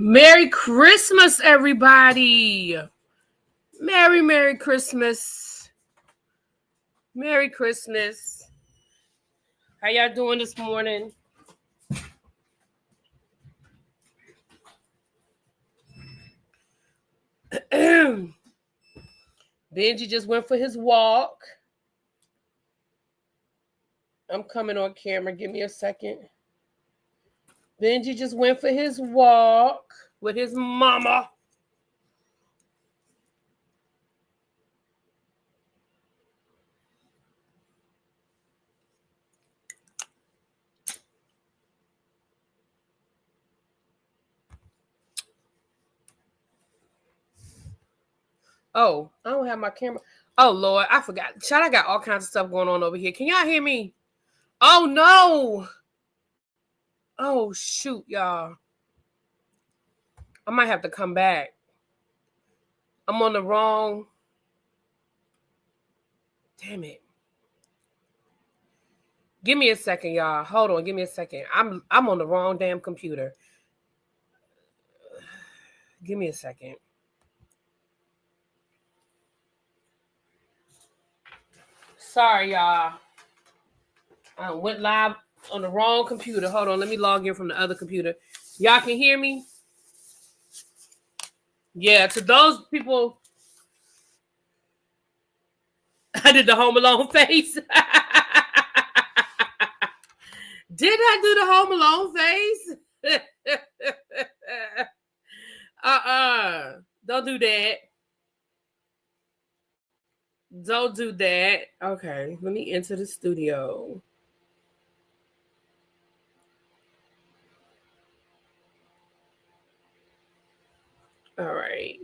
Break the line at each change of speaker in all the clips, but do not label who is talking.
Merry Christmas, everybody. Merry Christmas. Merry Christmas. How y'all doing this morning? Benji just went for his walk. I'm coming on camera. Give me a second. Benji just went for his walk with his mama. Oh, I don't have my camera. Oh, Lord, I forgot. Child, I got all kinds of stuff going on over here. Can y'all hear me? Oh, no. Oh, shoot, y'all. I might have to come back. I'm on the wrong. Damn it. Give me a second, y'all. Hold on. Give me a second. I'm on the wrong damn computer. Give me a second. Sorry, y'all. I went live on the wrong computer. Hold on. Let me log in from the other computer. Y'all can hear me? Yeah, to those people, I did the Home Alone face. Did I do the Home Alone face? Don't do that. Don't do that. Okay, let me enter the studio. All right.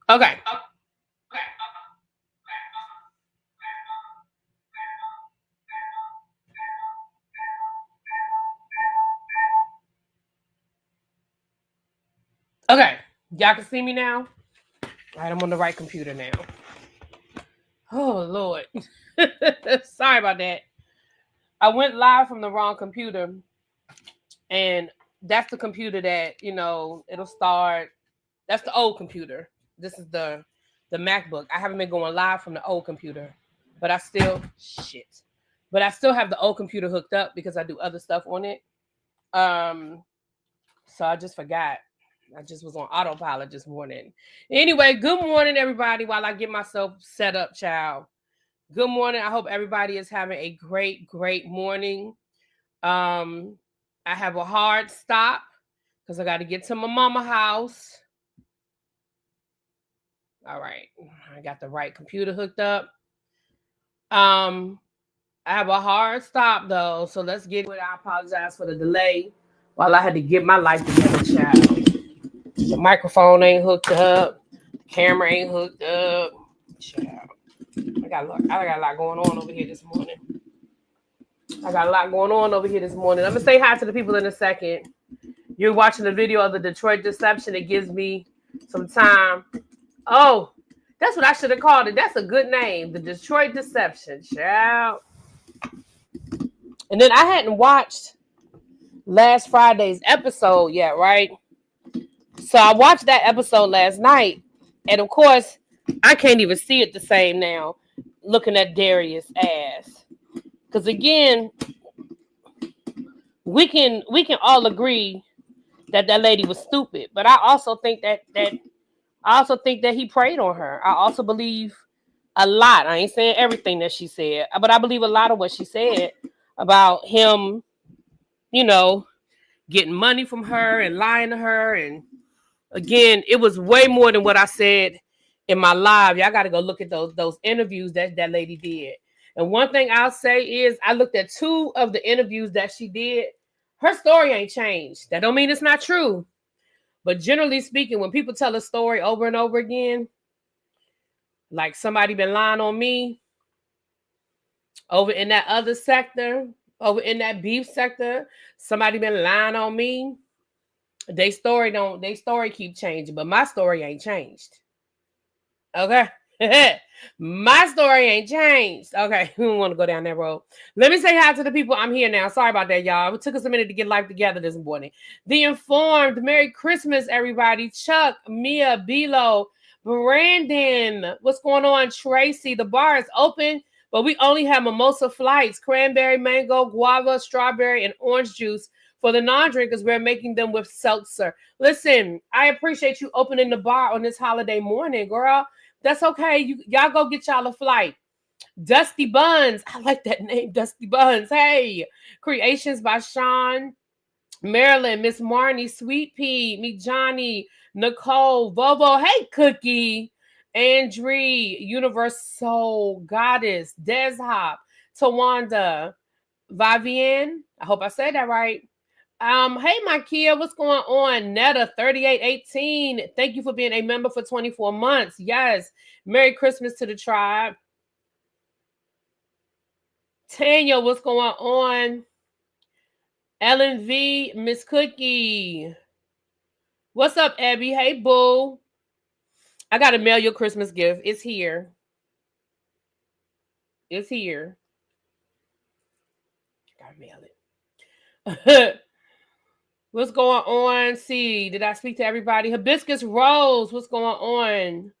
Okay. Okay. Y'all can see me now? All right, I'm on the right computer now. Oh, Lord. Sorry about that. I went live from the wrong computer. And that's the computer that, it'll start. That's the old computer. This is the MacBook. I haven't been going live from the old computer. But I still have the old computer hooked up because I do other stuff on it. So I just forgot. I just was on autopilot this morning. Anyway, good morning, everybody, while I get myself set up, child. Good morning. I hope everybody is having a great, great morning. I have a hard stop because I got to get to my mama house. All right. I got the right computer hooked up. I have a hard stop, though, so let's get it. I apologize for the delay while I had to get my life together, child. The microphone ain't hooked up. The camera ain't hooked up. Child. I got a lot going on over here this morning. I'm going to say hi to the people in a second. You're watching the video of the Detroit Deception. It gives me some time. Oh, that's what I should have called it. That's a good name. The Detroit Deception, child. And then I hadn't watched last Friday's episode yet, right? So I watched that episode last night. And of course, I can't even see it the same now, looking at Darius' ass. Because again, we can all agree that lady was stupid. But I also think that he preyed on her. I also believe a lot. I ain't saying everything that she said, but I believe a lot of what she said about him, getting money from her and lying to her. And again, it was way more than what I said in my live. Y'all got to go look at those interviews that lady did. And one thing I'll say is I looked at 2 of the interviews that she did. Her story ain't changed. That don't mean it's not true. But generally speaking, when people tell a story over and over again, like somebody been lying on me, Over in that other sector, over in that beef sector, somebody been lying on me. They story keep changing, but my story ain't changed. Okay. My story ain't changed. Okay, we don't want to go down that road. Let me say hi to the people. I'm here now. Sorry about that, y'all. It took us a minute to get life together this morning. The Informed, Merry Christmas, everybody. Chuck, Mia, Bilo, Brandon. What's going on, Tracy? The bar is open, but we only have mimosa flights, cranberry, mango, guava, strawberry, and orange juice. For the non-drinkers, we're making them with seltzer. Listen, I appreciate you opening the bar on this holiday morning, girl. That's okay. Y'all go get y'all a flight. Dusty Buns. I like that name, Dusty Buns. Hey. Creations by Sean, Marilyn, Miss Marnie, Sweet Pea, Me Johnny, Nicole, Vovo. Hey, Cookie. Andre, Universal Goddess, Des Hop, Tawanda, Vivian. I hope I said that right. Hey, my Kia, what's going on? Netta 3818. Thank you for being a member for 24 months. Yes. Merry Christmas to the tribe. Tanya, what's going on? Ellen V, Miss Cookie. What's up, Abby? Hey, boo. I gotta mail your Christmas gift. It's here. It's here. Gotta mail it. What's going on? See, did I speak to everybody? Hibiscus Rose, what's going on?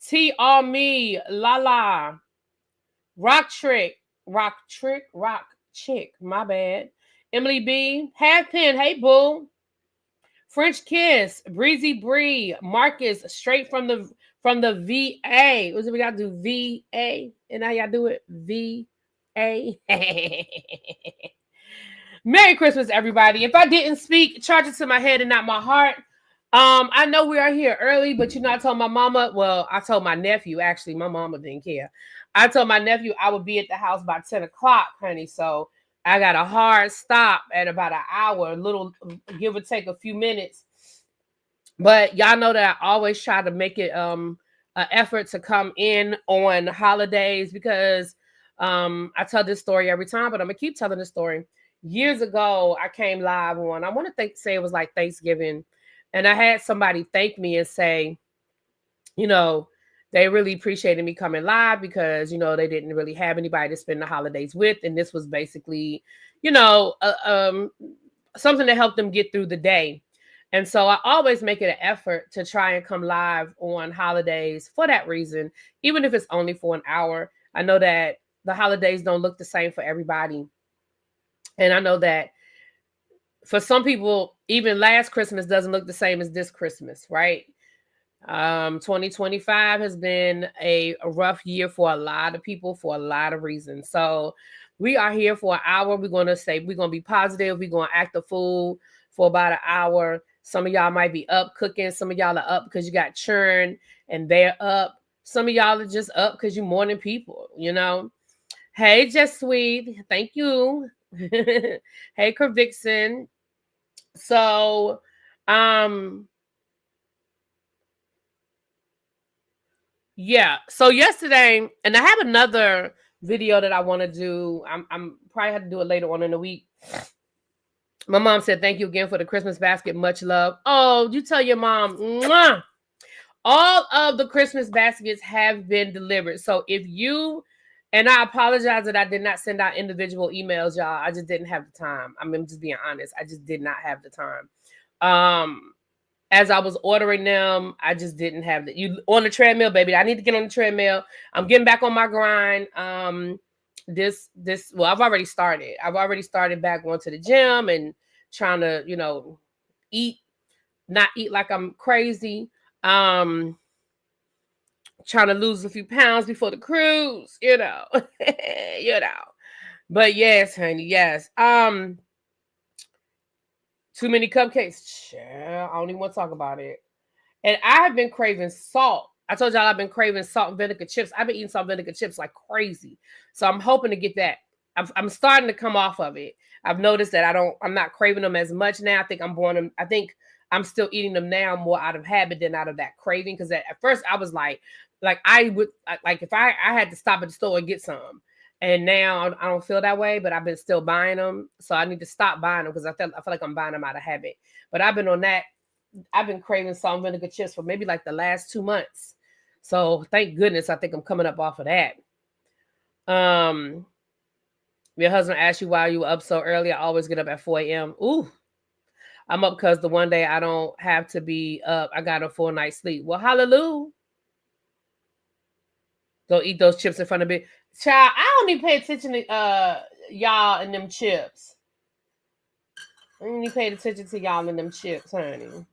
T all me, Lala, Rock Chick, my bad. Emily B, Half Pin, hey boo. French Kiss, Breezy Bree, Marcus, straight from the VA. What's it we gotta do? VA. And now y'all do it. VA. Merry Christmas, everybody. If I didn't speak, charge it to my head and not my heart. I know we are here early, but I told my mama, I told my nephew, actually, my mama didn't care. I told my nephew I would be at the house by 10 o'clock, honey. So I got a hard stop at about an hour, a little, give or take a few minutes. But y'all know that I always try to make it an effort to come in on holidays because I tell this story every time, but I'm going to keep telling this story. Years ago, I came live on, I want to say it was like Thanksgiving, and I had somebody thank me and say, they really appreciated me coming live because, they didn't really have anybody to spend the holidays with. And this was basically, something to help them get through the day. And so I always make it an effort to try and come live on holidays for that reason, even if it's only for an hour. I know that the holidays don't look the same for everybody. And I know that for some people, even last Christmas doesn't look the same as this Christmas, right? 2025 has been a rough year for a lot of people for a lot of reasons. So we are here for an hour. We're going to be positive. We're going to act a fool for about an hour. Some of y'all might be up cooking. Some of y'all are up because you got churn and they're up. Some of y'all are just up because you're morning people, Hey, Just Sweet. Thank you. Hey, Kervixen. So, yeah. So yesterday, and I have another video that I want to do. I'm probably have to do it later on in the week. My mom said, thank you again for the Christmas basket. Much love. Oh, you tell your mom. Mwah! All of the Christmas baskets have been delivered. So if you, and I apologize that I did not send out individual emails, y'all. I just didn't have the time. I'm just being honest. I just did not have the time. As I was ordering them, I just didn't have you on the treadmill, baby. I need to get on the treadmill. I'm getting back on my grind. I've already started. I've already started back going to the gym and trying to, not eat like I'm crazy. Trying to lose a few pounds before the cruise, But yes, honey, yes. Too many cupcakes. I don't even want to talk about it. And I have been craving salt. I told y'all I've been craving salt and vinegar chips. I've been eating salt and vinegar chips like crazy. So I'm hoping to get that. I'm starting to come off of it. I've noticed that I'm not craving them as much now. I think I'm still eating them now more out of habit than out of that craving. Because at first I was like I would, if I had to stop at the store and get some. And now I don't feel that way, but I've been still buying them. So I need to stop buying them because I feel like I'm buying them out of habit. But I've been on that. I've been craving salt and vinegar chips for maybe like the last 2 months. So thank goodness I think I'm coming up off of that. Your husband asked you why you were up so early. I always get up at 4 a.m. Ooh, I'm up because the one day I don't have to be up, I got a full night's sleep. Well, hallelujah. Go eat those chips in front of me. Child, I don't even pay attention to y'all and them chips. I don't even pay attention to y'all and them chips, honey.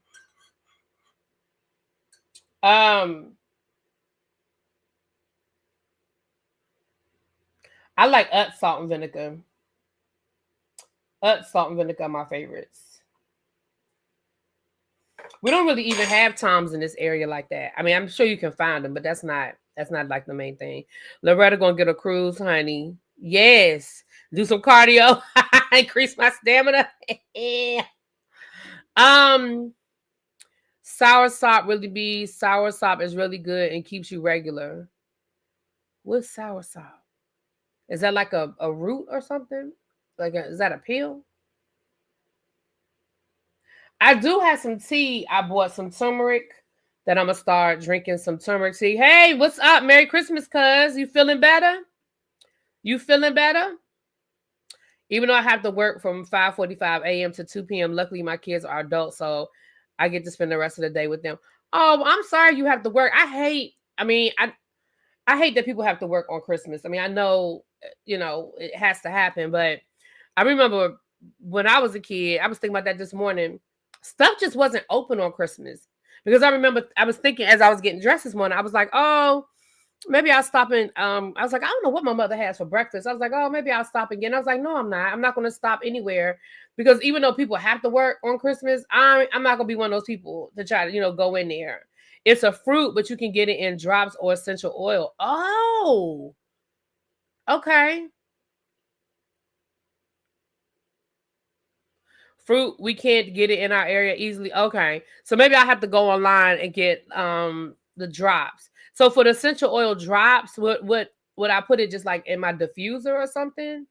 I like salt and vinegar. Salt and vinegar are my favorites. We don't really even have Toms in this area like that. I mean, I'm sure you can find them, but that's not like the main thing. Loretta gonna get a cruise, honey. Yes. Do some cardio. Increase my stamina. Sour sop is really good and keeps you regular. What's sour sop? Is that like a root or something? Is that a pill? I do have some tea. I bought some turmeric that I'm gonna start drinking some turmeric tea. Hey, what's up? Merry Christmas, cuz. You feeling better? You feeling better? Even though I have to work from 5:45 a.m. to 2 p.m. Luckily, my kids are adults, so I get to spend the rest of the day with them. Oh, I'm sorry you have to work. I hate that people have to work on Christmas. I mean, I know, it has to happen, but I remember when I was a kid, I was thinking about that this morning. Stuff just wasn't open on Christmas because I remember I was thinking as I was getting dressed this morning, I was like, oh, maybe I'll stop and I was like, I don't know what my mother has for breakfast. I was like, oh, maybe I'll stop again. I was like, no, I'm not. I'm not going to stop anywhere because even though people have to work on Christmas, I'm not going to be one of those people to try to, go in there. It's a fruit, but you can get it in drops or essential oil. Oh, okay. Fruit, we can't get it in our area easily. Okay. So maybe I have to go online and get the drops. So for the essential oil drops, would I put it just like in my diffuser or something?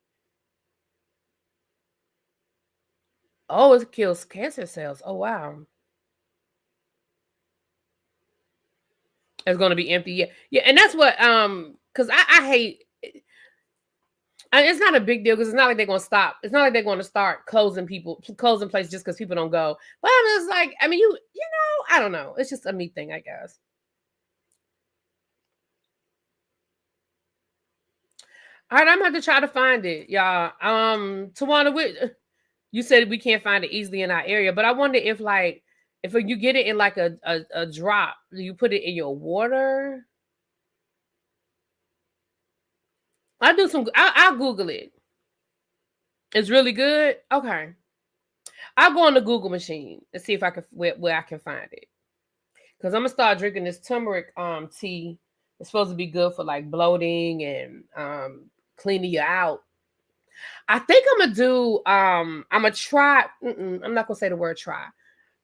Oh, it kills cancer cells. Oh wow. It's gonna be empty. Yeah. Yeah, and that's what because I hate it's not a big deal because it's not like they're gonna stop. It's not like they're gonna start closing places just because people don't go. But I'm just like, I mean, I don't know. It's just a me thing, I guess. All right, I'm gonna have to try to find it, y'all. Tawana, you said we can't find it easily in our area, but I wonder if you get it in like a drop, do you put it in your water? I'll Google it. It's really good. Okay. I'll go on the Google machine and see if I can where I can find it. Because I'm gonna start drinking this turmeric tea. It's supposed to be good for like bloating and cleaning you out. I think I'm gonna do I'm gonna try. I'm not gonna say the word try.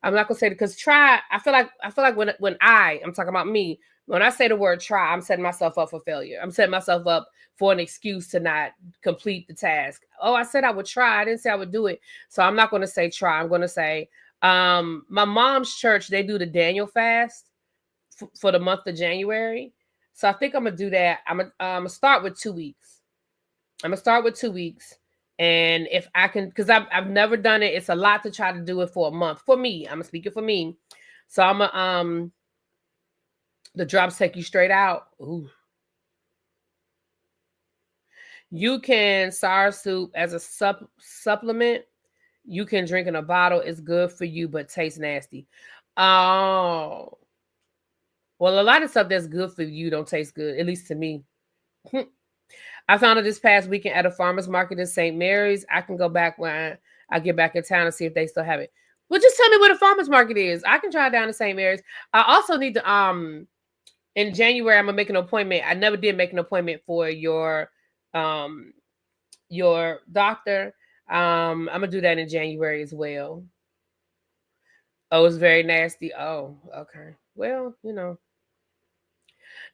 I'm not gonna say it because try. I feel like when I'm talking about me, when I say the word try, I'm setting myself up for failure. I'm setting myself up for an excuse to not complete the task. Oh, I said I would try. I didn't say I would do it. So I'm not gonna say try. I'm gonna say my mom's church, they do the Daniel fast for the month of January. So I think I'm gonna do that. I'm gonna start with 2 weeks. I'm gonna start with 2 weeks. And if I can, because I've never done it, it's a lot to try to do it for a month. For me, I'm speaking for me. So I'm the drops take you straight out. Ooh. You can sour soup as a supplement. You can drink in a bottle. It's good for you, but tastes nasty. Oh, well, a lot of stuff that's good for you don't taste good, at least to me. I found it this past weekend at a farmer's market in St. Mary's. I can go back when I get back in town and see if they still have it. Well, just tell me where the farmer's market is. I can try down to St. Mary's. I also need to in January I'm gonna make an appointment. I never did make an appointment for your doctor. I'm gonna do that in January as well. Oh, it's very nasty. Oh, okay. Well,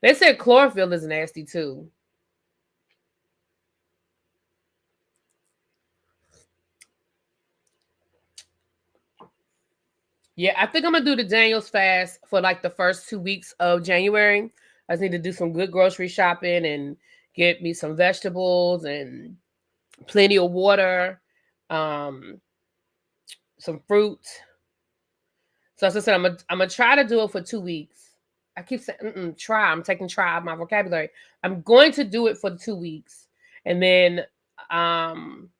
they said chlorophyll is nasty too. Yeah, I think I'm gonna do the Daniel's fast for like the first 2 weeks of January. I just need to do some good grocery shopping and get me some vegetables and plenty of water, um, some fruit. So as I said, I'm gonna try to do it for 2 weeks. I keep saying try. I'm taking try out of my vocabulary. I'm going to do it for the 2 weeks, and then um,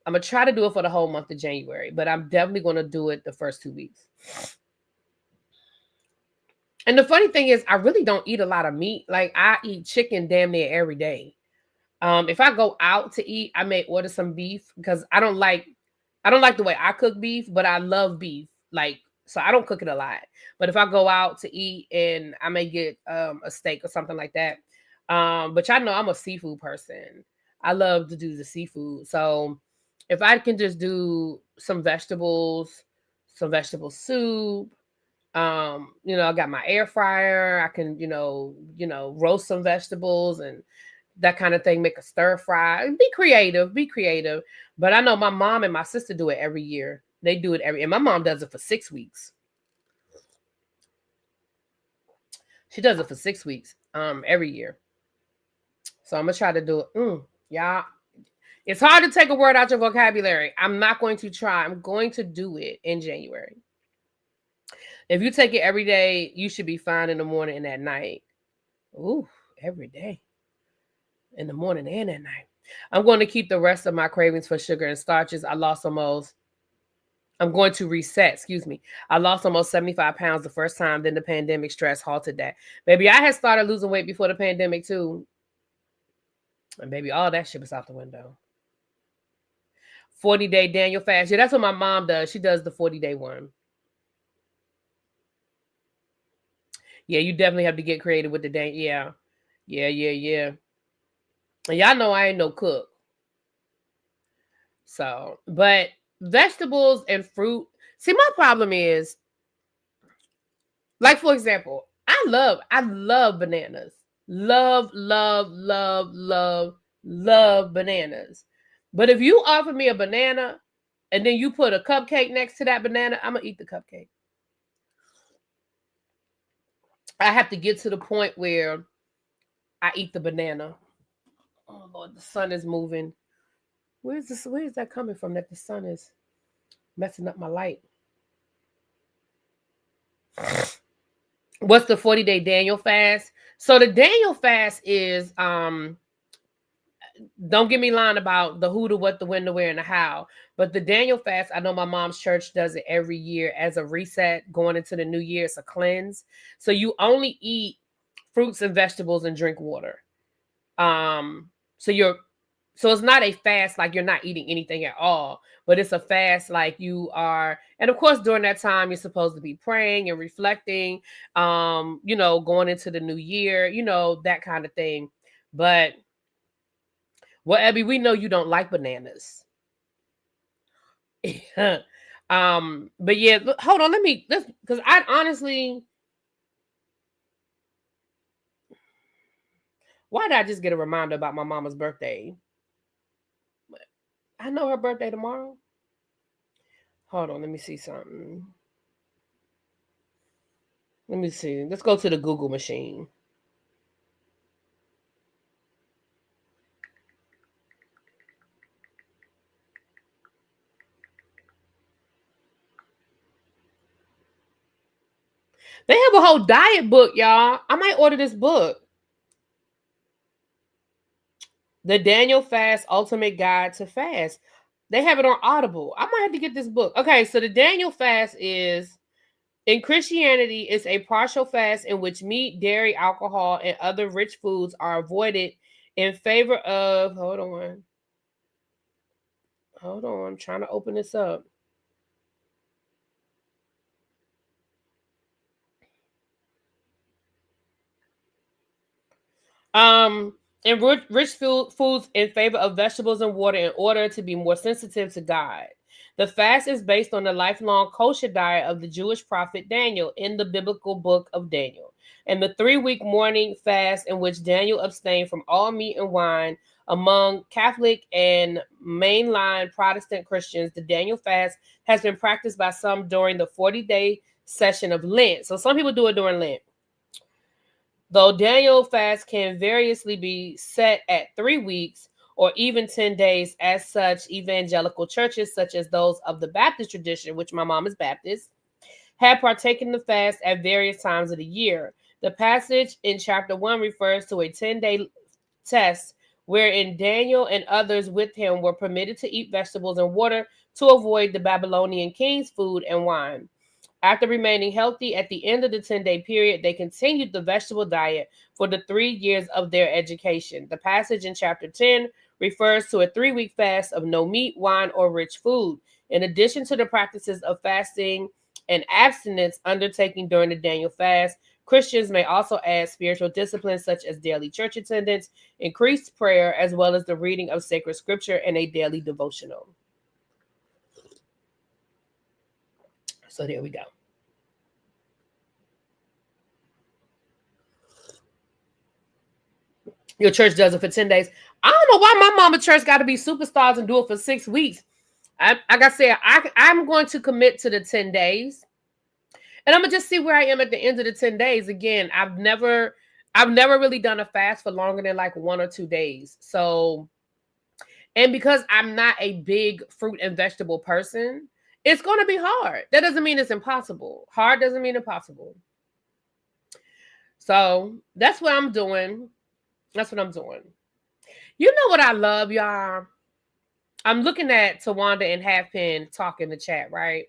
I'm gonna try to do it for the whole month of January. But I'm definitely gonna do it the first 2 weeks. And the funny thing is, I really don't eat a lot of meat. Like I eat chicken damn near every day. If I go out to eat, I may order some beef because I don't like the way I cook beef, but I love beef. Like, so I don't cook it a lot. But if I go out to eat and I may get a steak or something like that. But y'all know I'm a seafood person. I love to do the seafood. So if I can just do some vegetables, some vegetable soup, I got my air fryer. I can, roast some vegetables and that kind of thing, make a stir fry. Be creative, be creative. But I know my mom and my sister do it every year. They do it and my mom does it for 6 weeks. She does it for 6 weeks, every year. So I'm gonna try to do it. Yeah. It's hard to take a word out your vocabulary. I'm not going to try. I'm going to do it in January. If you take it every day, you should be fine in the morning and at night. Ooh, every day. In the morning and at night. I'm going to keep the rest of my cravings for sugar and starches. I'm going to reset, excuse me. I lost almost 75 pounds the first time, then the pandemic stress halted that. Baby, I had started losing weight before the pandemic too. And baby, all that shit was out the window. 40-day Daniel fast. Yeah, that's what my mom does. She does the 40-day one. Yeah, you definitely have to get creative with the day. Yeah. Yeah. And y'all know I ain't no cook. So, but vegetables and fruit. See, my problem is, like, for example, I love bananas. Love bananas. But if you offer me a banana and then you put a cupcake next to that banana, I'm going to eat the cupcake. I have to get to the point where I eat the banana. Oh, Lord, the sun is moving. Where is that coming from that the sun is messing up my light? What's the 40-day Daniel fast? So the Daniel fast is don't get me lying about the who, the what, the when, the where, and the how. But the Daniel fast, I know my mom's church does it every year as a reset going into the new year. It's a cleanse. So you only eat fruits and vegetables and drink water. So it's not a fast like you're not eating anything at all, but it's a fast like you are. And of course, during that time, you're supposed to be praying and reflecting, going into the new year, that kind of thing. But well, Abby, we know you don't like bananas. But yeah, hold on, because I honestly, why did I just get a reminder about my mama's birthday? I know her birthday tomorrow. Hold on, let me see something. Let me see. Let's go to the Google machine. They have a whole diet book, y'all. I might order this book. The Daniel Fast Ultimate Guide to Fast. They have it on Audible. I might have to get this book. Okay, so the Daniel Fast is, in Christianity, it's a partial fast in which meat, dairy, alcohol, and other rich foods are avoided in favor of, hold on, I'm trying to open this up. And rich foods in favor of vegetables and water in order to be more sensitive to God. The fast is based on the lifelong kosher diet of the Jewish prophet Daniel in the biblical book of Daniel, and the 3-week morning fast in which Daniel abstained from all meat and wine Among Catholic and mainline Protestant Christians, the Daniel fast has been practiced by some during the 40-day session of Lent. So some people do it during Lent. Though Daniel fast can variously be set at 3 weeks or even 10 days, as such, evangelical churches, such as those of the Baptist tradition, which my mom is Baptist, have partaken in the fast at various times of the year. The passage in chapter 1 refers to a 10-day test wherein Daniel and others with him were permitted to eat vegetables and water to avoid the Babylonian king's food and wine. After remaining healthy at the end of the 10-day period, they continued the vegetable diet for the 3 years of their education. The passage in chapter 10 refers to a 3-week fast of no meat, wine, or rich food. In addition to the practices of fasting and abstinence undertaken during the Daniel fast, Christians may also add spiritual disciplines such as daily church attendance, increased prayer, as well as the reading of sacred scripture and a daily devotional. So there we go. Your church does it for 10 days. I don't know why my mama church got to be superstars and do it for 6 weeks. Like I said, I'm going to commit to the 10 days. And I'm going to just see where I am at the end of the 10 days. Again, I've never really done a fast for longer than like 1 or 2 days. So, and because I'm not a big fruit and vegetable person, it's going to be hard. That doesn't mean it's impossible. Hard doesn't mean impossible. So that's what I'm doing. That's what I'm doing. You know what I love, y'all? I'm looking at Tawanda and Halfpen talk in the chat, right?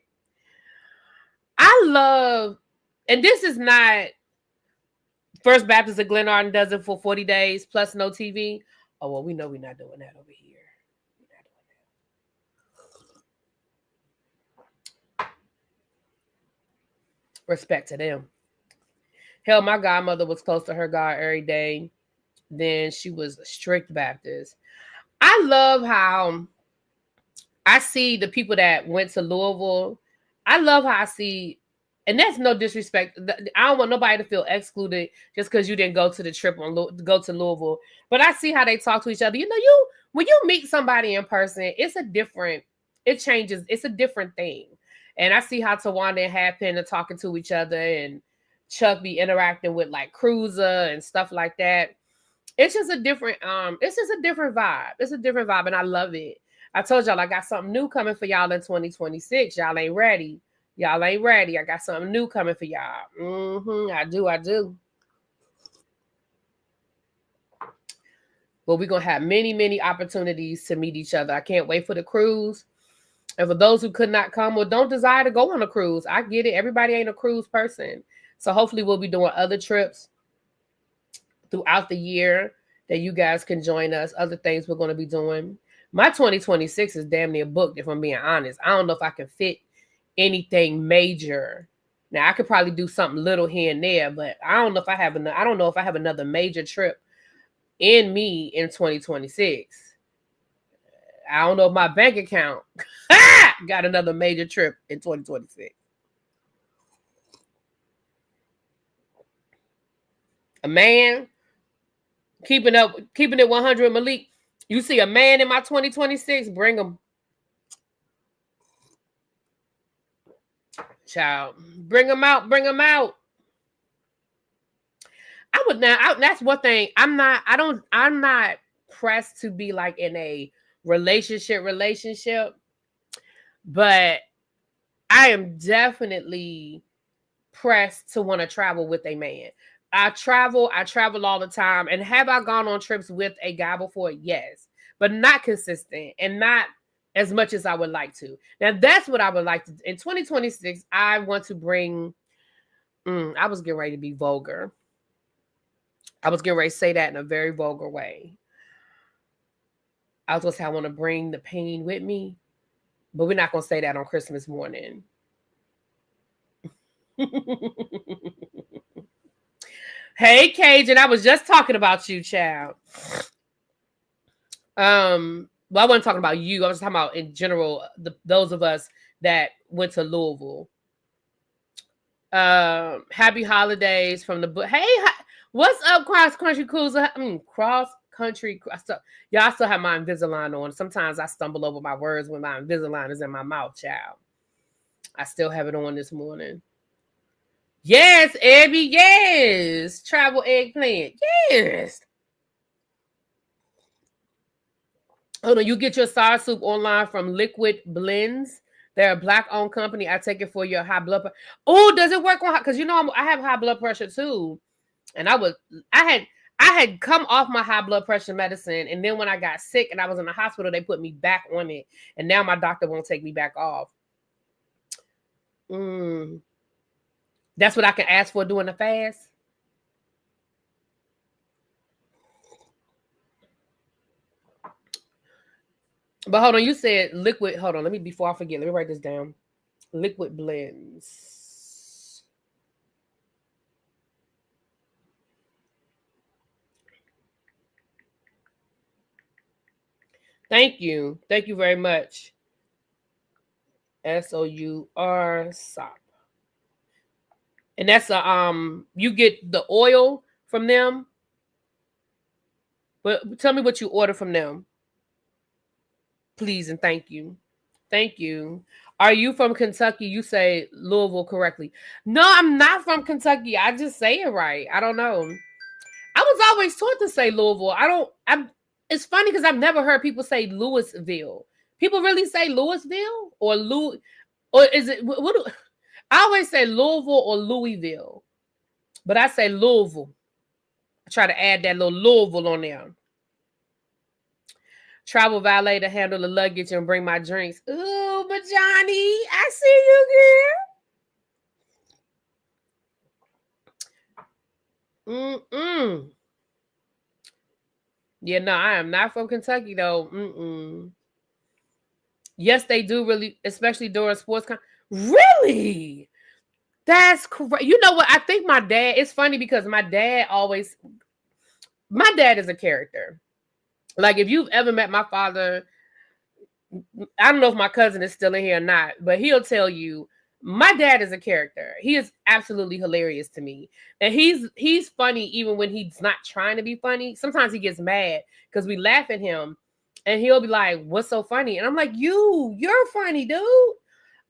I love, and this is not First Baptist of Glenarden does it for 40 days plus no TV. Oh, well, we know we're not doing that over here. Respect to them. Hell, my godmother was close to her God every day. Then she was a strict Baptist. I love how I see the people that went to Louisville. I love how I see, and that's no disrespect. I don't want nobody to feel excluded just because you didn't go to the trip go to Louisville. But I see how they talk to each other. You know, when you meet somebody in person, it changes. It's a different thing. And I see how Tawanda and Halfpen are talking to each other, and Chuck be interacting with like Cruiser and stuff like that. It's just a different vibe. It's a different vibe, and I love it. I told y'all I got something new coming for y'all in 2026. Y'all ain't ready. I got something new coming for y'all. I do. But we're gonna have many, many opportunities to meet each other. I can't wait for the cruise. And for those who could not come or don't desire to go on a cruise, I get it. Everybody ain't a cruise person. So hopefully we'll be doing other trips throughout the year that you guys can join us. Other things we're going to be doing. My 2026 is damn near booked, if I'm being honest. I don't know if I can fit anything major. Now I could probably do something little here and there, but I don't know if I have another major trip in me in 2026. I don't know if my bank account got another major trip in 2026. A man keeping it 100, Malik. You see a man in my 2026, bring him. Child, bring him out. That's one thing. I'm not pressed to be like in a relationship, but I am definitely pressed to want to travel with a man. I travel all the time. And have I gone on trips with a guy before? Yes, but not consistent and not as much as I would like to. Now that's what I would like to do. In 2026, I want to bring, I was getting ready to be vulgar. I was getting ready to say that in a very vulgar way. I was going to say I want to bring the pain with me, but we're not going to say that on Christmas morning. Hey, Cajun, I was just talking about you, child. Well, I wasn't talking about you. I was talking about in general, those of us that went to Louisville. Happy holidays from the book. Hey, what's up, Cross Country Cruiser? Cross country. Y'all still have my Invisalign on. Sometimes I stumble over my words when my Invisalign is in my mouth, child. I still have it on this morning. Yes, Abby, yes. Travel eggplant, yes. Hold on, you get your sour soup online from Liquid Blends. They're a Black-owned company. I take it for your high blood pressure. Oh, does it work on? Because you know I have high blood pressure too, and I had come off my high blood pressure medicine, and then when I got sick and I was in the hospital, they put me back on it, and now my doctor won't take me back off. That's what I can ask for during the fast. But hold on, you said liquid. Hold on, before I forget, let me write this down. Liquid Blends. Thank you. Thank you very much. SOUR SOP. And that's you get the oil from them. But tell me what you order from them. Please and thank you. Thank you. Are you from Kentucky? You say Louisville correctly. No, I'm not from Kentucky. I just say it right. I don't know. I was always taught to say Louisville. It's funny because I've never heard people say Louisville. People really say Louisville or or is it I always say Louisville or Louisville, but I say Louisville. I try to add that little Louisville on there. Travel valet to handle the luggage and bring my drinks. Ooh, but Johnny, I see you, girl. Yeah, no, I am not from Kentucky though. Yes, they do really, especially during sports. Really? That's correct. You know what? I think my dad. It's funny because my dad is a character. Like if you've ever met my father, I don't know if my cousin is still in here or not, but he'll tell you my dad is a character. He is absolutely hilarious to me. And he's funny even when he's not trying to be funny. Sometimes he gets mad because we laugh at him and he'll be like, "What's so funny?" And I'm like, you're funny, dude.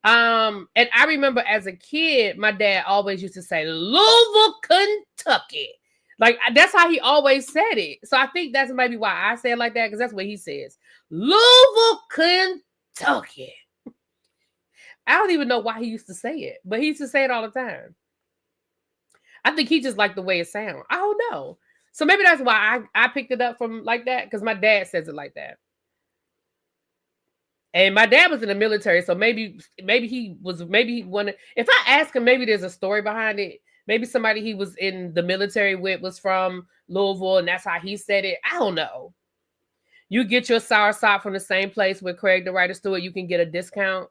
And I remember as a kid, my dad always used to say Louisville, Kentucky. Like that's how he always said it. So I think that's maybe why I say it like that, because that's what he says. Louisville, Kentucky. I don't even know why he used to say it, but he used to say it all the time. I think he just liked the way it sounds. I don't know. So maybe that's why I picked it up from like that, because my dad says it like that. And my dad was in the military, so maybe he wanted. If I ask him, maybe there's a story behind it. Maybe somebody he was in the military with was from Louisville, and that's how he said it. I don't know. You get your sour sop from the same place with Craig the Writer Stewart, you can get a discount.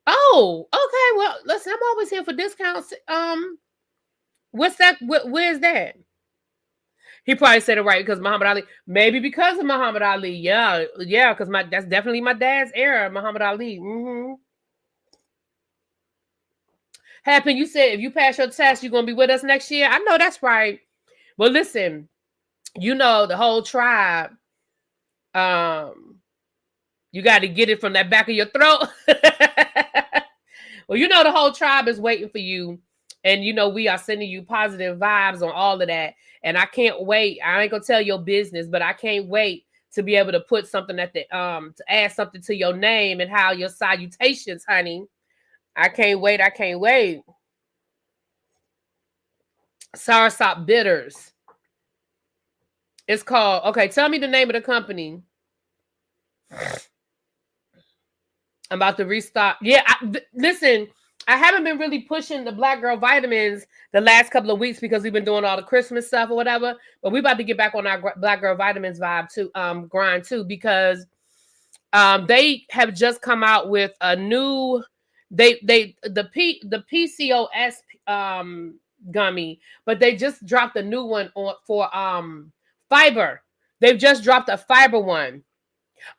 Oh, okay. Well, listen, I'm always here for discounts. What's that? Where's that? He probably said it right because Muhammad Ali. Maybe because of Muhammad Ali. Yeah, because that's definitely my dad's era, Muhammad Ali. Happen, you said if you pass your test, you're gonna be with us next year. I know that's right. Well, listen, you know the whole tribe. You got to get it from that back of your throat. Well, you know the whole tribe is waiting for you, and you know we are sending you positive vibes on all of that. And I can't wait. I ain't gonna tell your business, but I can't wait to be able to put something at the to add something to your name and how your salutations, honey. I can't wait. I can't wait. Soursop Bitters. It's called. Okay, tell me the name of the company. I'm about to restock. Yeah, listen. I haven't been really pushing the Black Girl Vitamins the last couple of weeks because we've been doing all the Christmas stuff or whatever. But we about to get back on our Black Girl Vitamins vibe too, grind too, because they have just come out with a new the PCOS gummy, but they just dropped a new one for fiber. They've just dropped a fiber one.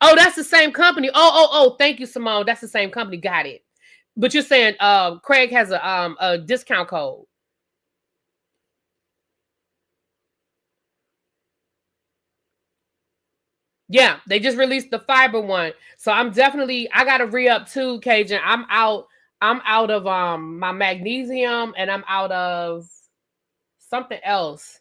Oh, that's the same company. Oh, thank you, Simone. That's the same company. Got it. But you're saying Craig has a discount code. Yeah, they just released the fiber one. So I gotta re-up too, Cajun. I'm out of my magnesium and I'm out of something else.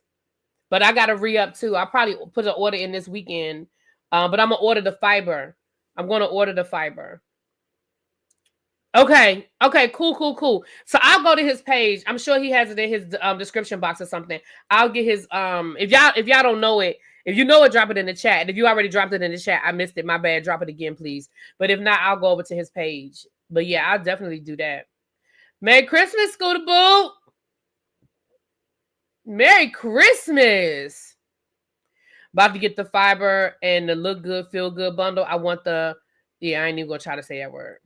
But I gotta re-up too. I'll probably put an order in this weekend. But I'm gonna order the fiber. I'm gonna order the fiber. Okay. Cool. So I'll go to his page. I'm sure he has it in his description box or something. I'll get his if y'all don't know it, if you know it, drop it in the chat. If you already dropped it in the chat, I missed it. My bad. Drop it again, please. But if not, I'll go over to his page. But yeah, I'll definitely do that. Merry Christmas, Scooter Boo. Merry Christmas. About to get the fiber and the look good, feel good bundle. I want I ain't even gonna try to say that word.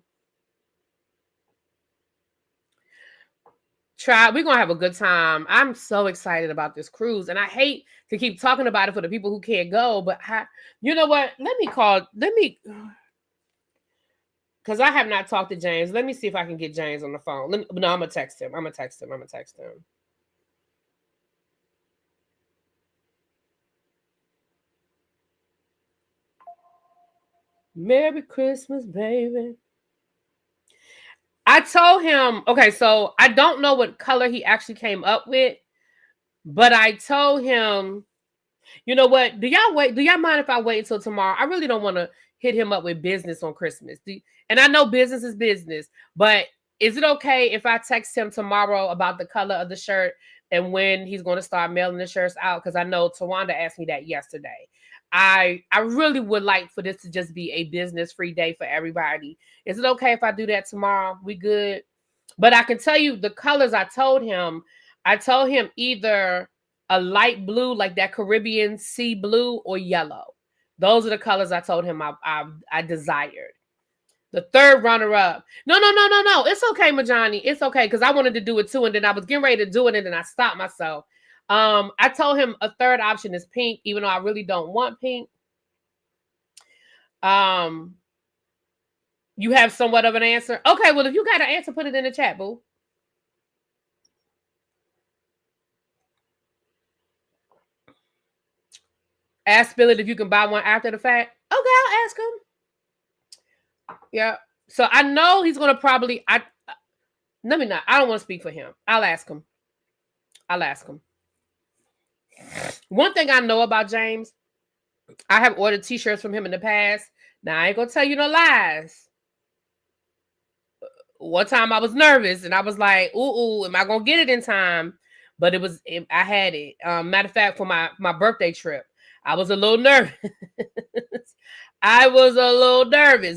We're gonna have a good time. I'm so excited about this cruise, and I hate to keep talking about it for the people who can't go, but you know what? Because I have not talked to James. Let me see if I can get James on the phone. No, I'm gonna text him. Merry Christmas, baby. I told him, okay, so I don't know what color he actually came up with, but I told him, you know what? Do y'all mind if I wait until tomorrow? I really don't want to hit him up with business on Christmas. And I know business is business, but is it okay if I text him tomorrow about the color of the shirt and when he's going to start mailing the shirts out? Because I know Tawanda asked me that yesterday. I really would like for this to just be a business-free day for everybody. Is it okay if I do that tomorrow? We good? But I can tell you the colors I told him either a light blue, like that Caribbean sea blue, or yellow. Those are the colors I told him I desired. The third runner-up. No. It's okay, Majani. It's okay, because I wanted to do it too, and then I was getting ready to do it, and then I stopped myself. I told him a third option is pink, even though I really don't want pink. You have somewhat of an answer? Okay, well, if you got an answer, put it in the chat, boo. Ask Billet if you can buy one after the fact. Okay, I'll ask him. Yeah. So I know he's gonna probably. Let me not. I don't want to speak for him. I'll ask him. One thing I know about James, I have ordered t-shirts from him in the past. Now I ain't gonna tell you no lies. One time I was nervous and I was like, ooh, am I gonna get it in time? But I had it. Matter of fact, for my birthday trip, I was a little nervous.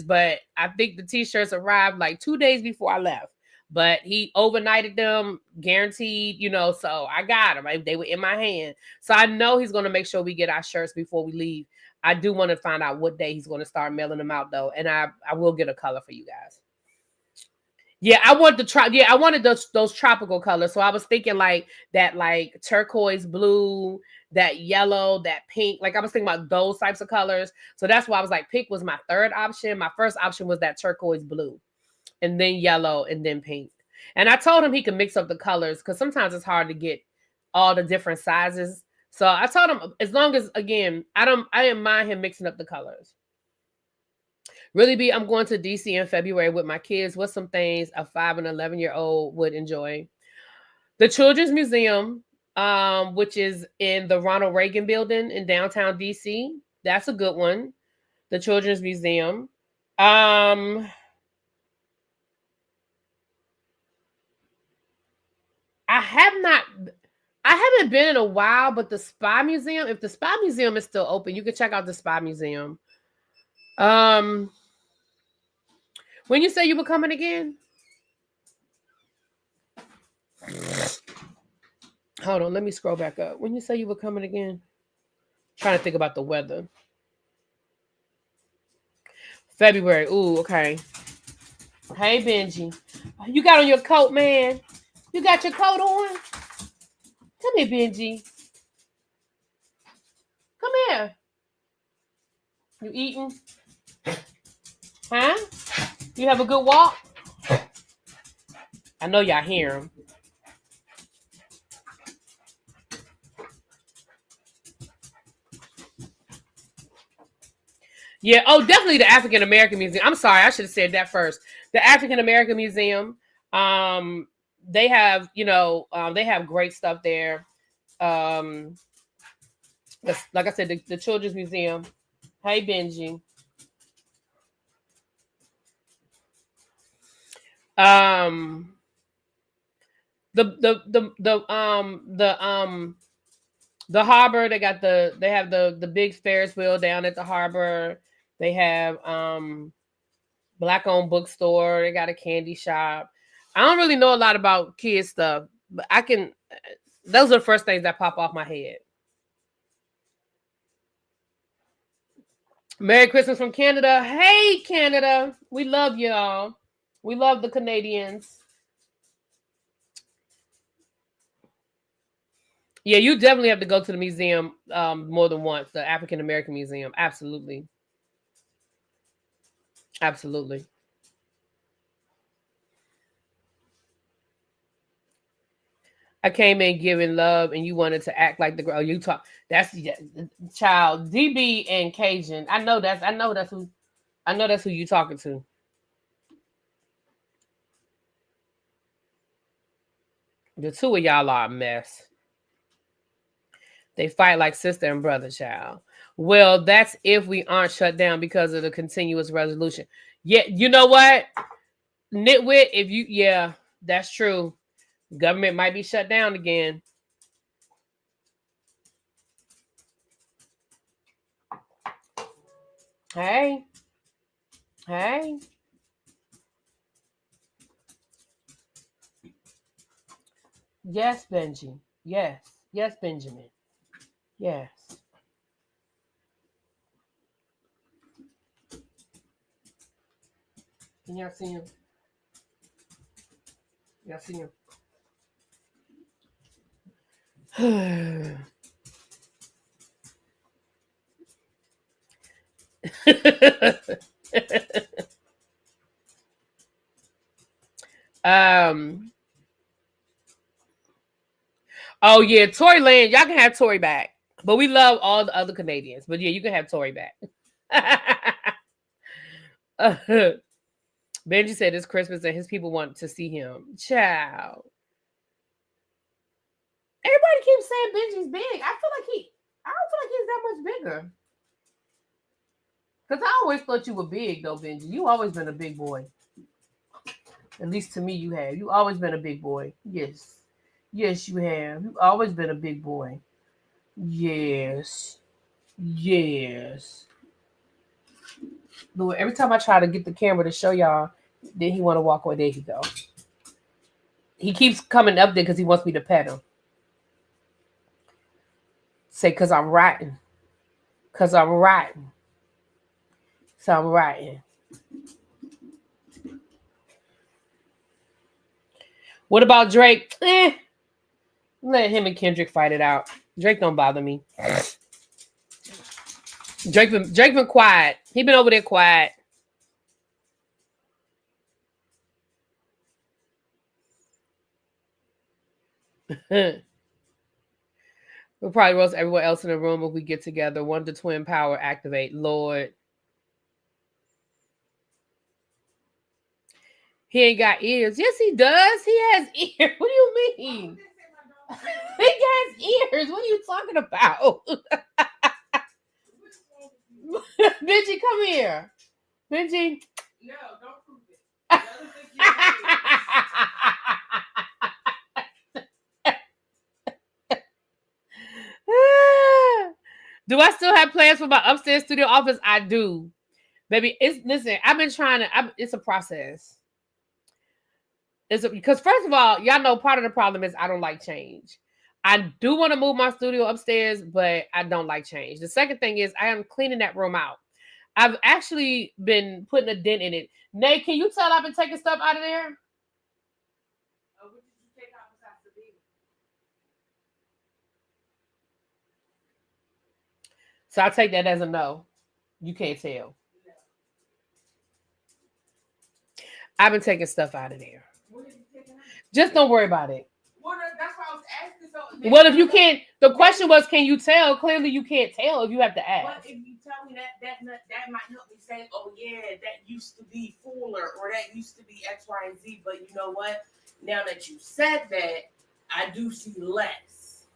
But I think the t-shirts arrived like 2 days before I left. But he overnighted them, guaranteed, so I got them. They were in my hand. So I know he's going to make sure we get our shirts before we leave. I do want to find out what day he's going to start mailing them out, though. And I will get a color for you guys. Yeah, I wanted those tropical colors. So I was thinking like that, like turquoise blue, that yellow, that pink. Like I was thinking about those types of colors. So that's why I was like, pink was my third option. My first option was that turquoise blue, and then yellow, and then pink. And I told him he could mix up the colors because sometimes it's hard to get all the different sizes. So I told him, as long as, again, I didn't mind him mixing up the colors. Really, I'm going to DC in February with my kids. What's some things a 5 and 11-year-old would enjoy? The Children's Museum, which is in the Ronald Reagan building in downtown DC. That's a good one. The Children's Museum. I haven't been in a while, but the Spy Museum, if the Spy Museum is still open, you can check out the Spy Museum. When you say you were coming again? Hold on, let me scroll back up. When you say you were coming again? Trying to think about the weather. February. Ooh, okay. Hey, Benji. You got on your coat, man? You got your coat on? Come here, Benji. Come here. You eating? Huh? You have a good walk? I know y'all hear him. Yeah. Oh, definitely the African American Museum. I'm sorry, I should have said that first. The African American Museum. They have, they have great stuff there. Um, like I said, the Children's Museum. Hey, Benji. Um, the harbor. They have the big Ferris wheel down at the harbor. They have black owned bookstore. They got a candy shop. I don't really know a lot about kids stuff, but I can. Those are the first things that pop off my head. Merry Christmas from Canada. Hey, Canada. We love y'all. We love the Canadians. Yeah, you definitely have to go to the museum more than once. The African American Museum. Absolutely. Absolutely. I came in giving love and you wanted to act like the girl. You talk. That's child DB and Cajun. I know that's who you talking to. The two of y'all are a mess. They fight like sister and brother, child. Well, that's if we aren't shut down because of the continuous resolution. Yeah, you know what? Nitwit, yeah, that's true. Government might be shut down again. Hey. Hey. Yes, Benji. Yes. Yes, Benjamin. Yes. Can y'all see him? Y'all see him? um oh yeah, Tory Land, y'all can have Tory back. But we love all the other Canadians. But yeah, you can have Tory back. Benji said it's Christmas and his people want to see him. Ciao. Everybody keeps saying Benji's big. I don't feel like he's that much bigger. Because I always thought you were big though, Benji. You always been a big boy. At least to me you have. You always been a big boy. Yes. Yes, you have. You've always been a big boy. Yes. Yes. Lord, every time I try to get the camera to show y'all, then he want to walk away. There he go. He keeps coming up there because he wants me to pet him. Say, because I'm writing. Because I'm writing. So I'm writing. What about Drake? Let him and Kendrick fight it out. Drake don't bother me. Drake been quiet. He been over there quiet. We'll probably roast everyone else in the room if we get together. One to twin power activate. Lord. He ain't got ears. Yes, he does. He has ears. What do you mean? He has ears. What are you talking about? Benji, come here. Benji. No, don't prove it. Do I still have plans for my upstairs studio office? I do. Baby, I've been trying to, it's a process. Because first of all, y'all know part of the problem is I don't like change. I do want to move my studio upstairs, but I don't like change. The second thing is I am cleaning that room out. I've actually been putting a dent in it. Nate, can you tell I've been taking stuff out of there? Oh, what did you take out besides the baby? So I take that as a no. You can't tell. No. I've been taking stuff out of there. What have you taken out? Just don't worry about it. Well, that's why I was asking. So well, if you can't, The question was, can you tell? Clearly, you can't tell if you have to ask.
But if you tell me that might help me say, oh yeah, that used to be Fuller or that used to be X, Y, and Z. But you know what? Now that you said that, I do see less.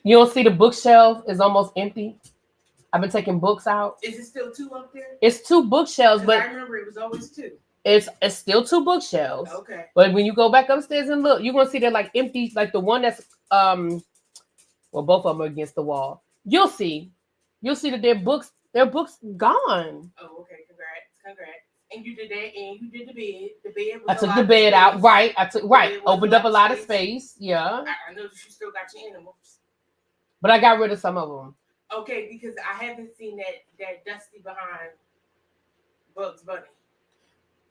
You don't see the bookshelf is almost empty. I've been taking books out.
Is it still 2 up there?
It's 2 bookshelves, but
I remember it was always 2.
It's still 2 bookshelves.
Okay.
But when you go back upstairs and look, you're gonna see they're like empty, like the one that's well, both of them are against the wall. You'll see that their books gone.
Oh, okay. Congrats. And you did that, and you did the bed. The bed was
I took the bed out, right? Opened up a lot of space. Yeah.
I know that you still got your animals.
But I got rid of some of them.
Okay, because I haven't seen that dusty behind Bugs Bunny.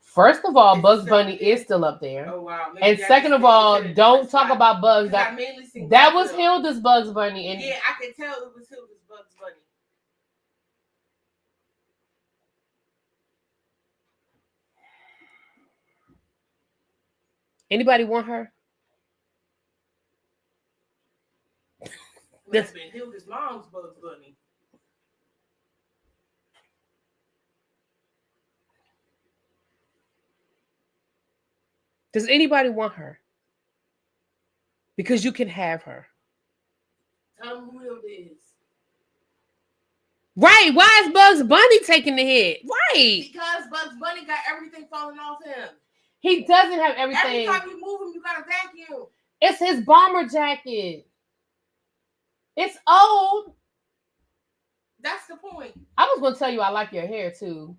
First of all, Bugs Bunny is still up there.
Oh wow!
And second of all, don't talk about Bugs. That was Hilda's Bugs Bunny. And
yeah, I could tell it was Hilda's Bugs Bunny.
Anybody want her?
That's been Hilda's mom's Bugs Bunny.
Does anybody want her? Because you can have her.
Tell them who Hilda is.
Right. Why is Bugs Bunny taking the hit? Right.
Because Bugs Bunny got everything falling off him.
He doesn't have everything.
Every time you move him, you got a vacuum.
It's his bomber jacket. It's old.
That's the point.
I was going to tell you I like your hair too.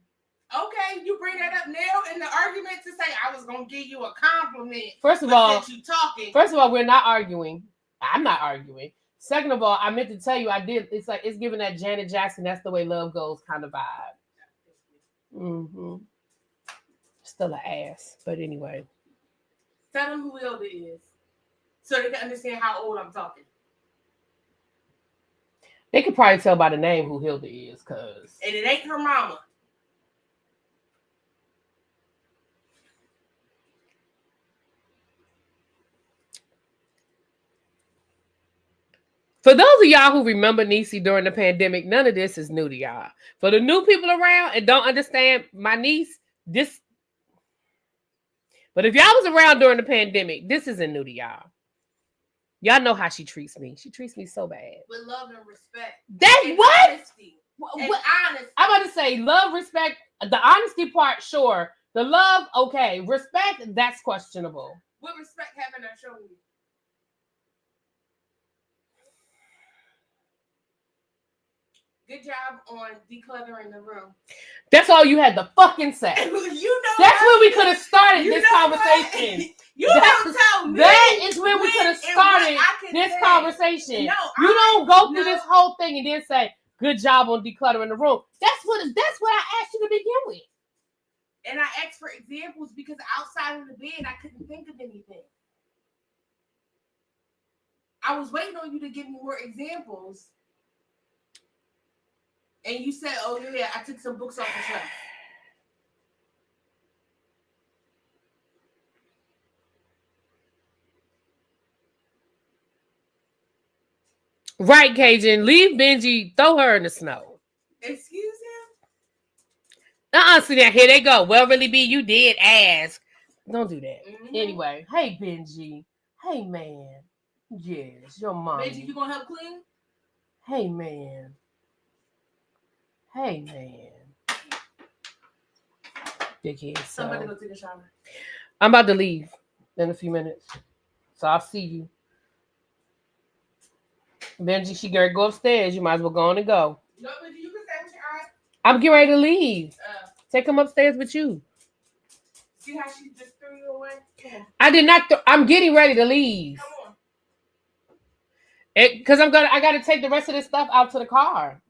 Okay, you bring that up now in the argument to say I was going to give you a compliment.
First of all,
you talking.
First of all, we're not arguing. I'm not arguing. Second of all, I meant to tell you I did. It's like it's giving that Janet Jackson, That's the Way Love Goes kind of vibe. Mm-hmm. Still an ass, but anyway.
Tell them who Hilda is, so they can understand how old I'm talking.
They could probably tell by the name who Hilda is, cause
and it ain't her mama.
For those of y'all who remember Niecy during the pandemic, none of this is new to y'all. For the new people around and don't understand my niece, this. But if y'all was around during the pandemic, this isn't new to y'all. Y'all know how she treats me. She treats me so bad.
With love and respect.
That's
and
what?
Honesty. And honesty.
I'm about to say love, respect. The honesty part, sure. The love, okay. Respect, that's questionable.
What respect haven't I shown you? Good job on decluttering the room.
That's all you had to fucking say.
You know
that's where we could have started this conversation.
You don't tell me.
That is where we could have started this conversation. No, you don't go through this whole thing and then say, good job on decluttering the room. That's what I asked you to begin with.
And I asked for examples because outside of the bed, I couldn't think of anything. I was waiting on you to give me more examples. And you said, oh, yeah, I took some books off the shelf.
Right, Cajun. Leave Benji. Throw her in the snow.
Excuse him?
See that. Here they go. Well, really, B, you did ask. Don't do that. Mm-hmm. Anyway, hey, Benji. Hey, man. Yes, your mom.
Benji, you gonna help clean?
Hey, man. Hey, man. Big head.
Somebody go take a shower.
I'm about to leave in a few minutes. So I'll see you. Benji, she gotta go upstairs. You might as well go on and go.
No, Benji, you can stay with your aunt.
I'm getting ready to leave. Take him upstairs with you.
See how she just threw you away?
I did not. I'm getting ready to leave.
Come on.
Because I gotta take the rest of this stuff out to the car.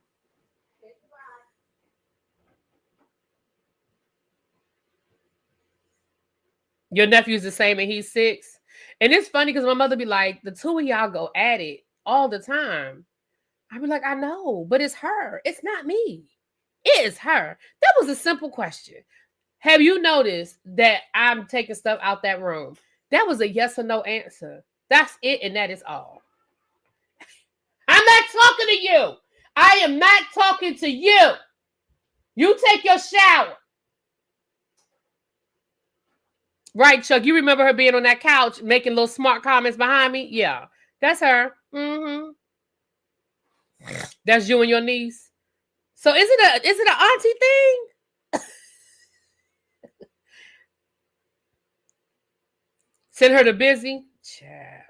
Your nephew's the same and he's 6. And it's funny because my mother be like, the two of y'all go at it all the time. I be like, I know, but it's her. It's not me. It is her. That was a simple question. Have you noticed that I'm taking stuff out that room? That was a yes or no answer. That's it, and that is all. talking to you. I am not talking to you. You take your shower. Right, Chuck? You remember her being on that couch making little smart comments behind me? Yeah, that's her. Mm-hmm. That's you and your niece. So is it an auntie thing? Send her to busy. Child.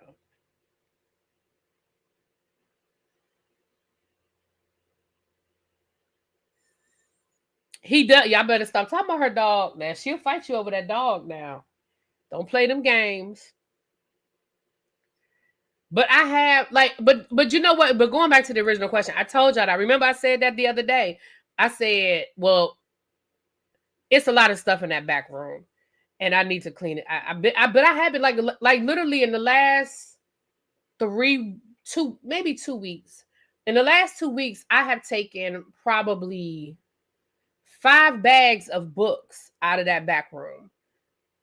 He does. Y'all better stop talking about her dog. Now she'll fight you over that dog now. Don't play them games. But I have but you know what? But going back to the original question, I told y'all that. I remember I said that the other day. I said, well, it's a lot of stuff in that back room, and I need to clean it. But I have been like literally in the last 2 weeks. In the last 2 weeks, I have taken probably 5 bags of books out of that back room.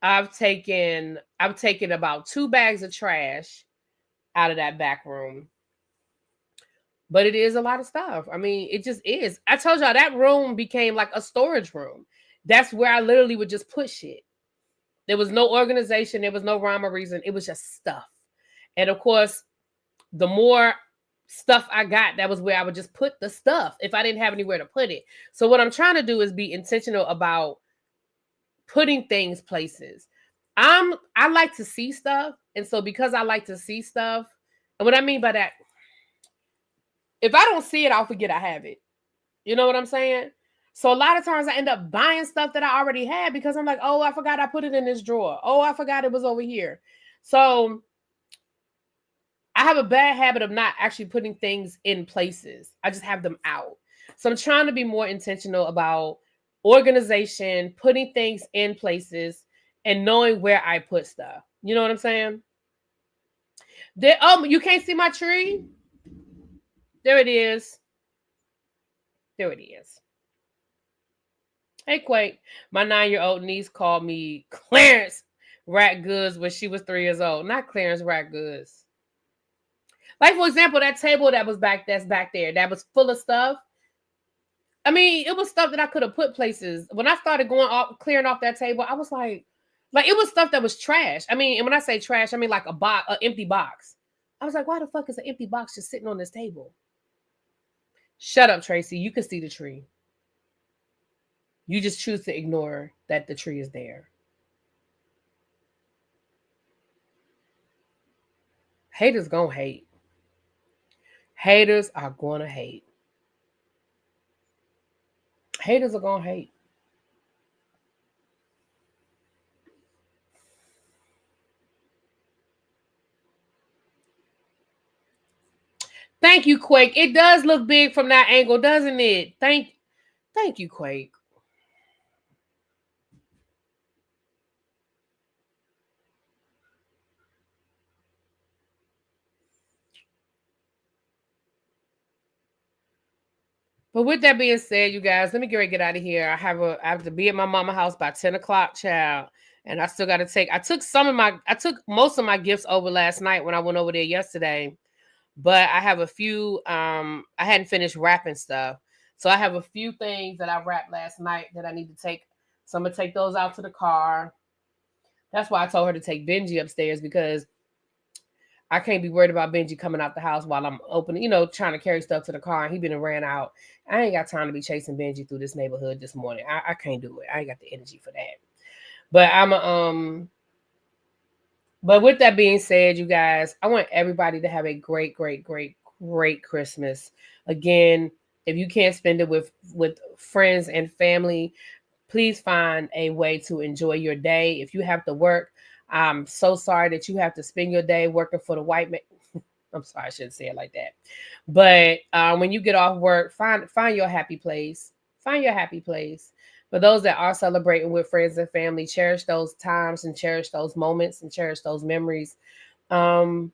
I've taken about 2 bags of trash out of that back room. But it is a lot of stuff. I mean, it just is. I told y'all that room became like a storage room. That's where I literally would just put shit. There was no organization. There was no rhyme or reason. It was just stuff. And of course, the more stuff I got, that was where I would just put the stuff if I didn't have anywhere to put it. So what I'm trying to do is be intentional about putting things places. I like to see stuff. And so because I like to see stuff, and what I mean by that, if I don't see it, I'll forget I have it. You know what I'm saying? So a lot of times I end up buying stuff that I already had because I'm like, oh, I forgot I put it in this drawer. Oh, I forgot it was over here. So I have a bad habit of not actually putting things in places. I just have them out. So I'm trying to be more intentional about organization, putting things in places, and knowing where I put stuff. You know what I'm saying? You can't see my tree? There it is. There it is. Hey, Quake. My 9-year-old niece called me Clarence Rat Goods when she was 3 years old. Not Clarence Rat Goods. Like, for example, that table that's back there, that was full of stuff. I mean, it was stuff that I could have put places. When I started clearing off that table, I was like it was stuff that was trash. I mean, and when I say trash, I mean like an empty box. I was like, why the fuck is an empty box just sitting on this table? Shut up, Tracy. You can see the tree. You just choose to ignore that the tree is there. Haters gonna hate. Haters are gonna hate. Haters are gonna hate. Thank you, Quake. It does look big from that angle, doesn't it? Thank you, Quake. But with that being said, you guys, let me get out of here. I have to be at my mama's house by 10 o'clock, child. And I still got to I took most of my gifts over last night when I went over there yesterday. But I have a few, I hadn't finished wrapping stuff. So I have a few things that I wrapped last night that I need to take. So I'm going to take those out to the car. That's why I told her to take Benji upstairs, because I can't be worried about Benji coming out the house while I'm opening, trying to carry stuff to the car. And he been and ran out. I ain't got time to be chasing Benji through this neighborhood this morning. I can't do it. I ain't got the energy for that. But but with that being said, you guys, I want everybody to have a great, great, great, great Christmas. Again, if you can't spend it with friends and family, please find a way to enjoy your day. If you have to work, I'm so sorry that you have to spend your day working for the white man. I'm sorry, I shouldn't say it like that. But when you get off work, find your happy place. Find your happy place. For those that are celebrating with friends and family, cherish those times and cherish those moments and cherish those memories. Chuck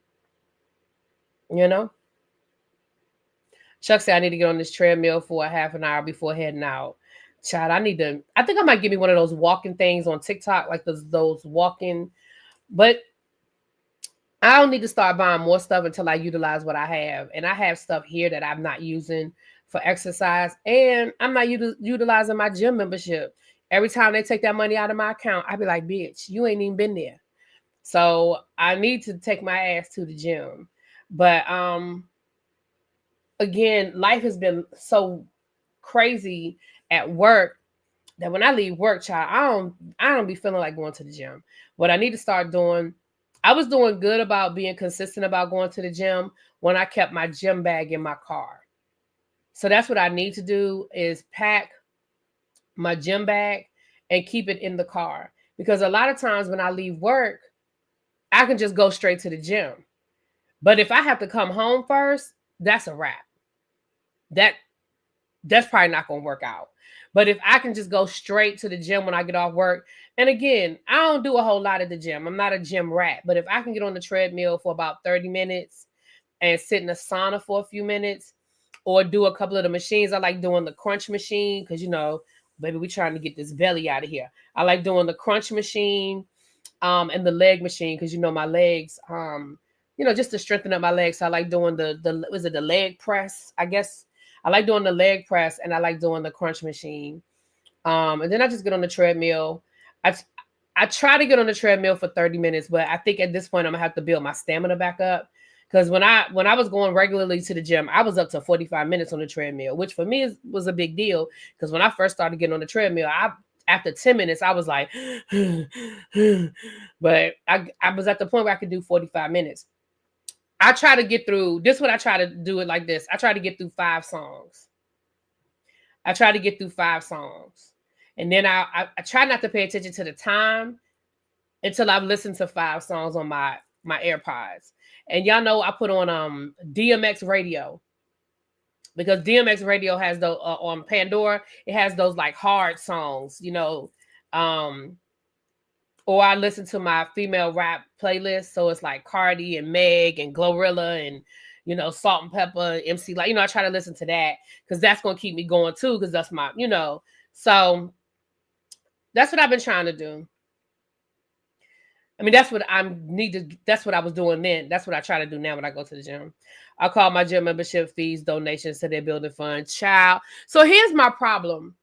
said I need to get on this treadmill for a half an hour before heading out. Child, I think I might give me one of those walking things on TikTok, like those walking. But I don't need to start buying more stuff until I utilize what I have. And I have stuff here that I'm not using for exercise. And I'm not utilizing my gym membership. Every time they take that money out of my account, I be like, bitch, you ain't even been there. So I need to take my ass to the gym. But again, life has been so crazy at work that when I leave work, child, I don't be feeling like going to the gym. What I need to start doing, I was doing good about being consistent about going to the gym when I kept my gym bag in my car. So that's what I need to do is pack my gym bag and keep it in the car. Because a lot of times when I leave work, I can just go straight to the gym. But if I have to come home first, that's a wrap. That's probably not going to work out. But if I can just go straight to the gym when I get off work, and again, I don't do a whole lot at the gym. I'm not a gym rat, but if I can get on the treadmill for about 30 minutes and sit in a sauna for a few minutes or do a couple of the machines, I like doing the crunch machine because, baby, we trying to get this belly out of here. I like doing the crunch machine and the leg machine because, my legs, just to strengthen up my legs. So I like doing the leg press, I guess. I like doing the leg press and I like doing the crunch machine. And then I just get on the treadmill. I try to get on the treadmill for 30 minutes, but I think at this point I'm gonna have to build my stamina back up. Because when I was going regularly to the gym, I was up to 45 minutes on the treadmill, which for me was a big deal. Because when I first started getting on the treadmill, after 10 minutes, I was like, but I was at the point where I could do 45 minutes. I try to get through this. What I try to do it like this. I try to get through 5 songs. And then I try not to pay attention to the time until I've listened to 5 songs on my AirPods. And y'all know I put on DMX radio because DMX radio has the on Pandora. It has those like hard songs, or I listen to my female rap playlist. So it's like Cardi and Meg and Glorilla and, Salt and Pepper, MC. Like, I try to listen to that because that's going to keep me going too. Because that's my, so that's what I've been trying to do. I mean, that's what that's what I was doing then. That's what I try to do now when I go to the gym. I call my gym membership fees donations to their building fund. Child. So here's my problem.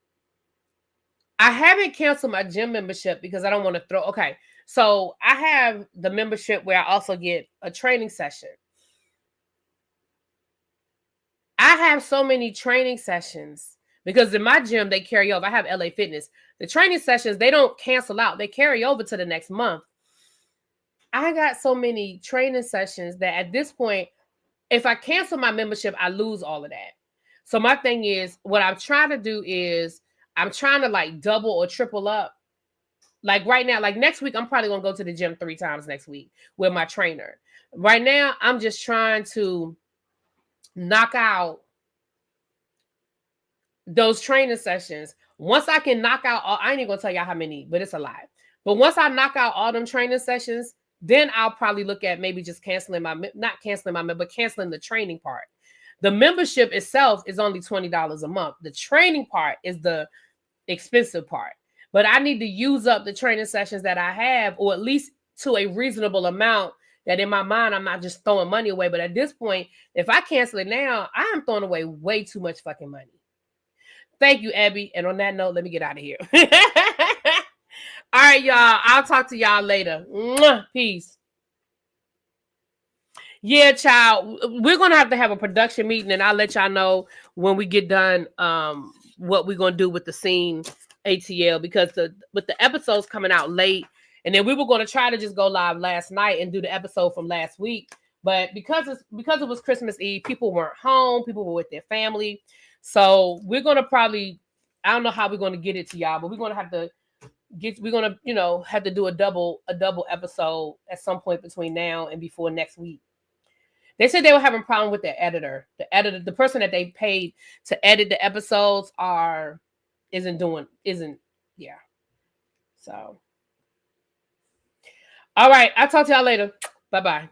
I haven't canceled my gym membership because I don't want to throw. Okay. So I have the membership where I also get a training session. I have so many training sessions because in my gym, they carry over. I have LA Fitness. The training sessions, they don't cancel out. They carry over to the next month. I got so many training sessions that at this point, if I cancel my membership, I lose all of that. So my thing is, what I'm trying to do is I'm trying to like double or triple up. Like right now, like next week, I'm probably going to go to the gym 3 times next week with my trainer. Right now, I'm just trying to knock out those training sessions. Once I can knock out, I ain't even going to tell y'all how many, but it's a lot. But once I knock out all them training sessions, then I'll probably look at maybe just canceling not canceling but canceling the training part. The membership itself is only $20 a month. The training part is the expensive part. But I need to use up the training sessions that I have, or at least to a reasonable amount that in my mind, I'm not just throwing money away. But at this point, if I cancel it now, I am throwing away way too much fucking money. Thank you, Abby. And on that note, let me get out of here. All right, y'all. I'll talk to y'all later. Peace. Yeah, child. We're gonna have to have a production meeting, and I'll let y'all know when we get done what we're gonna do with the scene ATL, because with the episodes coming out late, and then we were gonna try to just go live last night and do the episode from last week. But because it was Christmas Eve, people weren't home, people were with their family. So we're gonna probably, I don't know how we're gonna get it to y'all, but we're gonna have to have to do a double episode at some point between now and before next week. They said they were having a problem with the editor. The person that they paid to edit the episodes isn't. So, all right. I'll talk to y'all later. Bye-bye.